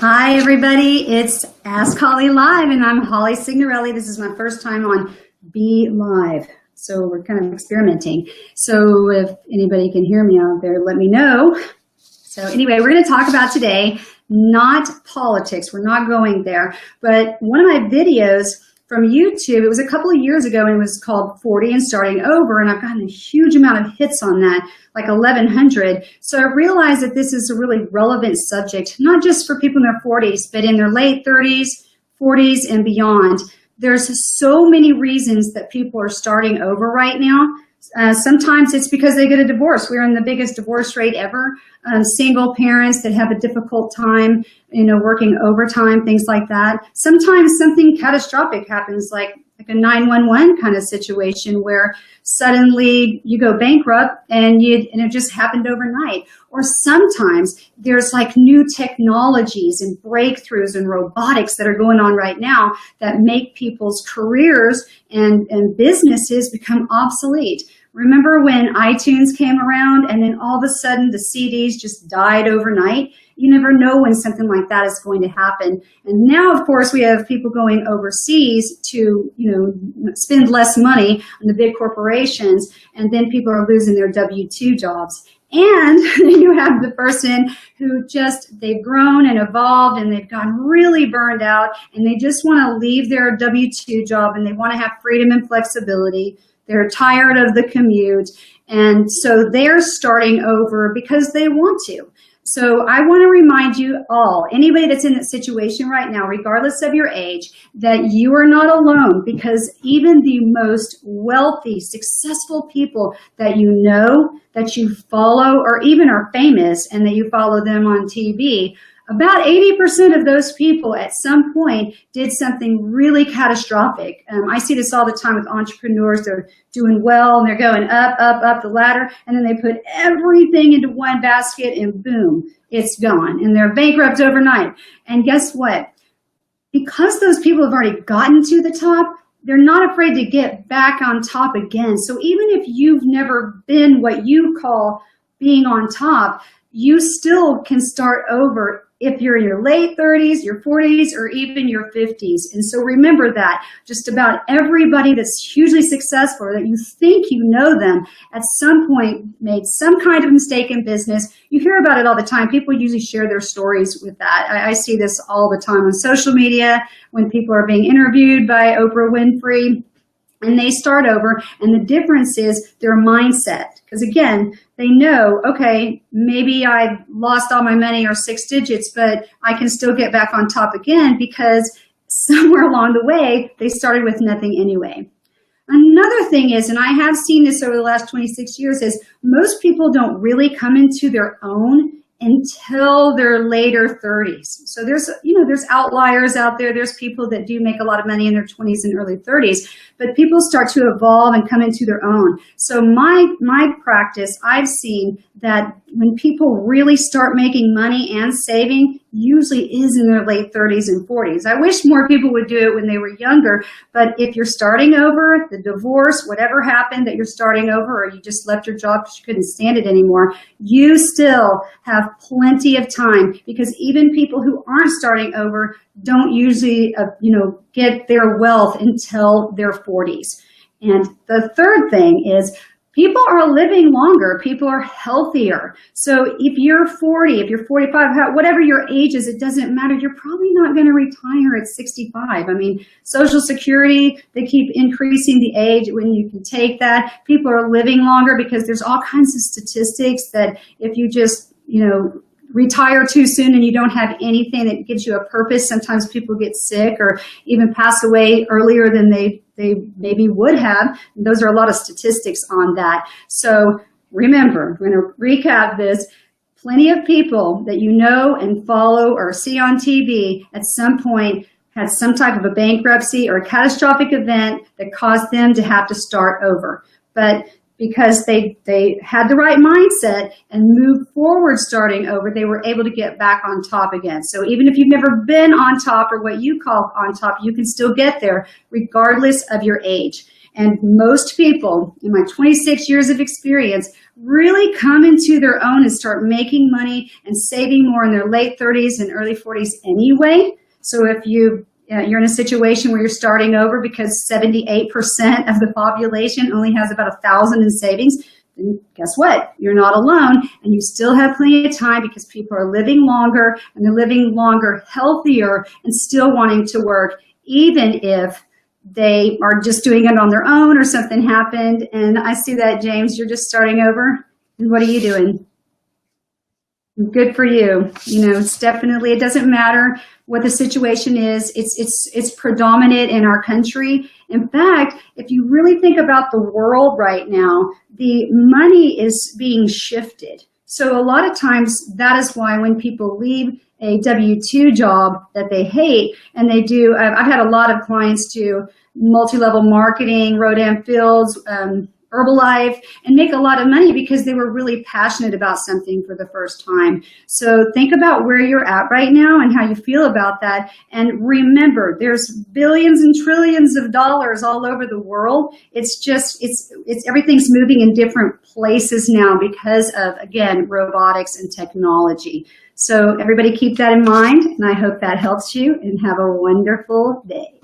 Hi, everybody. It's Ask Holly Live, and I'm Holly Signorelli. This is my first time on Be Live, so we're kind of experimenting. So if anybody can hear me out there, let me know. So anyway, we're going to talk about today, not politics. We're not going there, but one of my videos from YouTube, it was a couple of years ago, and it was called 40 and Starting Over, and I've gotten a huge amount of hits on that, like 1,100. So I realized that this is a really relevant subject, not just for people in their 40s, but in their late 30s, 40s, and beyond. There's so many reasons that people are starting over right now. Sometimes it's because they get a divorce. We're in the biggest divorce rate ever. Single parents that have a difficult time, working overtime, things like that. Sometimes something catastrophic happens, like a 911 kind of situation where suddenly you go bankrupt and it just happened overnight. Or sometimes there's like new technologies and breakthroughs and robotics that are going on right now that make people's careers and businesses become obsolete. Remember when iTunes came around and then all of a sudden the CDs just died overnight? You never know when something like that is going to happen. And now, of course, we have people going overseas to, spend less money on the big corporations, and then people are losing their W-2 jobs. And you have the person who they've grown and evolved and they've gotten really burned out and they just want to leave their W-2 job and they want to have freedom and flexibility. They're tired of the commute, and so they're starting over because they want to. So I want to remind you all, anybody that's in that situation right now, regardless of your age, that you are not alone, because even the most wealthy, successful people that you know, that you follow, or even are famous and that you follow them on TV, about 80% of those people at some point did something really catastrophic. I see this all the time with entrepreneurs. They're doing well and they're going up the ladder, and then they put everything into one basket and boom, it's gone. And they're bankrupt overnight. And guess what? Because those people have already gotten to the top, they're not afraid to get back on top again. So even if you've never been what you call being on top, you still can start over if you're in your late 30s, your 40s, or even your 50s. And so remember that just about everybody that's hugely successful, or that you think you know them, at some point made some kind of mistake in business. You hear about it all the time. People usually share their stories with that. I see this all the time on social media when people are being interviewed by Oprah Winfrey. And they start over, and the difference is their mindset. Because again, they know, okay, maybe I lost all my money or 6 digits, but I can still get back on top again because somewhere along the way, they started with nothing anyway. Another thing is, and I have seen this over the last 26 years, is most people don't really come into their own until their later 30s. So there's outliers out there. There's people that do make a lot of money in their 20s and early 30s, but people start to evolve and come into their own. So my practice, I've seen that when people really start making money and saving, usually is in their late 30s and 40s. I wish more people would do it when they were younger, but if you're starting over, the divorce, whatever happened that you're starting over, or you just left your job because you couldn't stand it anymore, you still have plenty of time, because even people who aren't starting over don't usually, get their wealth until their 40s. And the third thing is, people are living longer. People are healthier. So if you're 40, if you're 45, whatever your age is, it doesn't matter. You're probably not going to retire at 65. I mean, Social Security, they keep increasing the age when you can take that. People are living longer because there's all kinds of statistics that if you just, retire too soon and you don't have anything that gives you a purpose, sometimes people get sick or even pass away earlier than they maybe would have. And those are a lot of statistics on that. So remember, we're going to recap this. Plenty of people that you know and follow or see on TV at some point had some type of a bankruptcy or a catastrophic event that caused them to have to start over. But because they had the right mindset and moved forward starting over, they were able to get back on top again. So even if you've never been on top, or what you call on top, you can still get there regardless of your age. And most people in my 26 years of experience really come into their own and start making money and saving more in their late 30s and early 40s anyway. So if you're in a situation where you're starting over because 78% of the population only has about 1,000 in savings, then guess what? You're not alone, and you still have plenty of time because people are living longer, and they're living longer, healthier, and still wanting to work, even if they are just doing it on their own or something happened. And I see that, James, you're just starting over. And what are you doing? Good for you. You know, it's definitely, it doesn't matter what the situation is. It's predominant in our country. In fact, if you really think about the world right now, the money is being shifted. So a lot of times that is why when people leave a W-2 job that they hate and they do, I've had a lot of clients do multi-level marketing, Rodan Fields, Herbalife, and make a lot of money because they were really passionate about something for the first time. So think about where you're at right now and how you feel about that. And remember, there's billions and trillions of dollars all over the world. It's just, it's everything's moving in different places now because of, again, robotics and technology. So everybody keep that in mind, and I hope that helps you, and have a wonderful day.